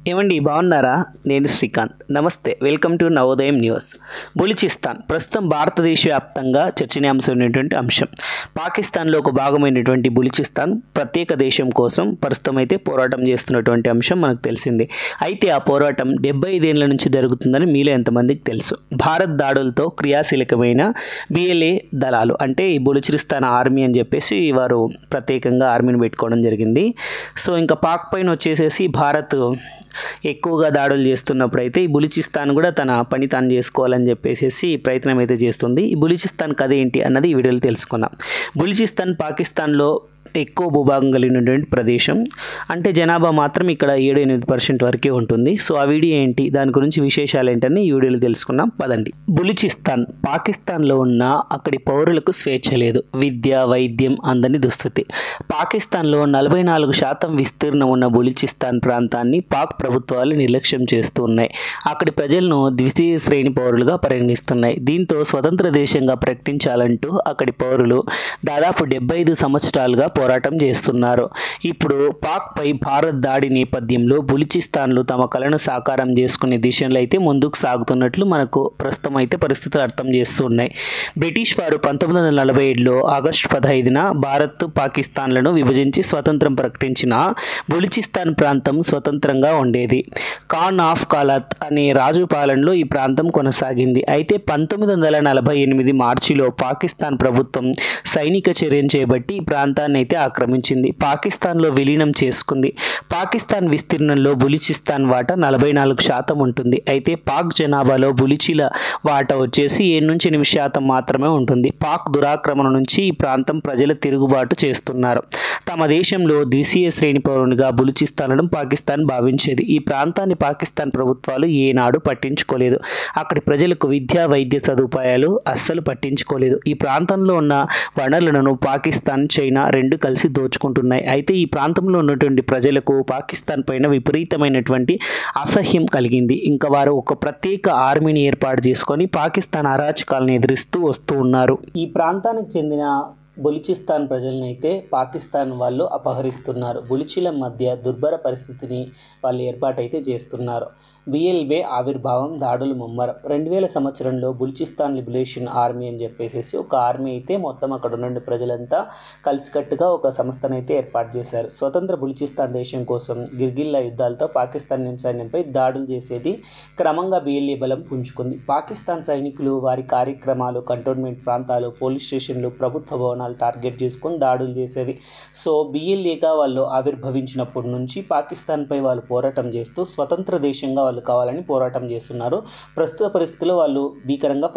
ఏమండి బాగున్నారా? నేను శ్రీకాంత్. నమస్తే, welcome to Navodayam news. Balochistan ప్రస్తుతం భారతదేశ వ్యాప్తంగా చర్చనీయాంశమైనటువంటి అంశం. పాకిస్తాన్లో ఒక భాగమైనటువంటి బలూచిస్తాన్ ప్రత్యేక దేశం కోసం ప్రస్తుతం అయితే పోరాటం చేస్తున్నటువంటి అంశం మనకు తెలిసిందే. అయితే ఆ పోరాటం 75 ఏళ్ల నుంచి జరుగుతుందని మీలో ఎంతమందికి తెలుసు? భారత్ దాడులతో క్రియాశీలకమైన బిఎల్ఏ దళాలు అంటే ఈ బలూచిస్తాన్ ఆర్మీ అని చెప్పేసి వారు ప్రత్యేకంగా ఆర్మీని పెట్టుకోవడం జరిగింది. సో ఇంకా పాక్ పైన వచ్చేసేసి భారత్ ఎక్కువగా దాడులు చేస్తున్నప్పుడు అయితే ఈ బలూచిస్తాన్ కూడా తన పని తాను చేసుకోవాలని చెప్పేసి ప్రయత్నం అయితే చేస్తుంది. ఈ బలూచిస్తాన్ కథ ఏంటి అన్నది ఈ వీడియోలో తెలుసుకుందాం. బలూచిస్తాన్ పాకిస్తాన్లో ఎక్కువ భూభాగం కలిగినటువంటి ప్రదేశం. అంటే జనాభా మాత్రం ఇక్కడ 7-8% వరకే ఉంటుంది. సో ఆ వీడియో ఏంటి, దాని గురించి విశేషాలు ఏంటని ఈ వీడియోలో తెలుసుకున్నాం పదండి. బలూచిస్తాన్ పాకిస్తాన్లో ఉన్న అక్కడి పౌరులకు స్వేచ్ఛ లేదు, విద్య వైద్యం అందని దుస్థితి. పాకిస్తాన్లో 44% విస్తీర్ణం ఉన్న బలూచిస్తాన్ ప్రాంతాన్ని పాక్ ప్రభుత్వాలు నిర్లక్ష్యం చేస్తూ ఉన్నాయి. అక్కడి ప్రజలను ద్వితీయ శ్రేణి పౌరులుగా పరిగణిస్తున్నాయి. దీంతో స్వతంత్ర దేశంగా ప్రకటించాలంటూ అక్కడి పౌరులు దాదాపు 75 సంవత్సరాలుగా పోరాటం చేస్తున్నారు. ఇప్పుడు పాక్పై భారత్ దాడి నేపథ్యంలో బలూచిస్తాన్లు తమ కలను సాకారం చేసుకునే దిశలో అయితే ముందుకు సాగుతున్నట్లు మనకు ప్రస్తుతం అయితే పరిస్థితులు అర్థం చేస్తున్నాయి. బ్రిటిష్ వారు 1947లో ఆగస్టు 15న భారత్ పాకిస్తాన్లను విభజించి స్వతంత్రం ప్రకటించిన బలూచిస్తాన్ ప్రాంతం స్వతంత్రంగా ఉండేది. ఖాన్ ఆఫ్ ఖాలత్ అనే రాజు పాలనలో ఈ ప్రాంతం కొనసాగింది. అయితే 1948 మార్చిలో పాకిస్తాన్ ప్రభుత్వం సైనిక చర్యను చేపట్టి ఈ ప్రాంతాన్ని అయితే ఆక్రమించింది, పాకిస్తాన్లో విలీనం చేసుకుంది. పాకిస్తాన్ విస్తీర్ణంలో బలూచిస్తాన్ వాటా 44% ఉంటుంది. అయితే పాక్ జనాభాలో బలూచీల వాటా వచ్చేసి 7-8% మాత్రమే ఉంటుంది. పాక్ దురాక్రమణ నుంచి ఈ ప్రాంతం ప్రజల తిరుగుబాటు చేస్తున్నారు. తమ దేశంలో ద్వితీయ శ్రేణి పౌరునిగా బలూచిస్తాన్లను పాకిస్తాన్ భావించేది. ఈ ప్రాంతాన్ని పాకిస్తాన్ ప్రభుత్వాలు ఏనాడు పట్టించుకోలేదు. అక్కడి ప్రజలకు విద్యా వైద్య సదుపాయాలు అస్సలు పట్టించుకోలేదు. ఈ ప్రాంతంలో ఉన్న వనరులను పాకిస్తాన్, చైనా రెండు కలిసి దోచుకుంటున్నాయి. అయితే ఈ ప్రాంతంలో ఉన్నటువంటి ప్రజలకు పాకిస్తాన్ పైన విపరీతమైనటువంటి అసహ్యం కలిగింది. ఇంకా వారు ఒక ప్రత్యేక ఆర్మీని ఏర్పాటు చేసుకొని పాకిస్తాన్ అరాచకాలను ఎదిరిస్తూ వస్తూ ఉన్నారు. ఈ ప్రాంతానికి చెందిన బలూచిస్తాన్ ప్రజలను అయితే పాకిస్తాన్ వాళ్ళు అపహరిస్తున్నారు. బలూచీల మధ్య దుర్భర పరిస్థితిని వాళ్ళు ఏర్పాటైతే చేస్తున్నారు. బిఎల్ఏ ఆవిర్భావం, దాడులు ముమ్మరం. 2000 సంవత్సరంలో బలూచిస్తాన్ లిబరేషన్ ఆర్మీ అని చెప్పేసి ఒక ఆర్మీ అయితే మొత్తం అక్కడ ఉన్న ప్రజలంతా కలిసికట్టుగా ఒక సంస్థనైతే ఏర్పాటు చేశారు. స్వతంత్ర బలూచిస్తాన్ దేశం కోసం గిర్గిల్లా యుద్ధాలతో పాకిస్తాన్ సైన్యంపై దాడులు చేసేది. క్రమంగా బిఎల్ఏ బలం పుంజుకుంది. పాకిస్తాన్ సైనికులు వారి కార్యక్రమాలు, కంటోన్మెంట్ ప్రాంతాలు, పోలీస్ స్టేషన్లు, ప్రభుత్వ భవనాలు టార్గెట్ చేసుకొని దాడులు చేసేది. సో బిఎల్ఏగా వాళ్ళు ఆవిర్భవించినప్పటి నుంచి పాకిస్తాన్పై వాళ్ళు పోరాటం చేస్తూ స్వతంత్ర దేశంగా వాళ్ళు కావాలని పోరాటం చేస్తున్నారు. ప్రస్తుత పరిస్థితుల్లో వాళ్ళు భీకరంగా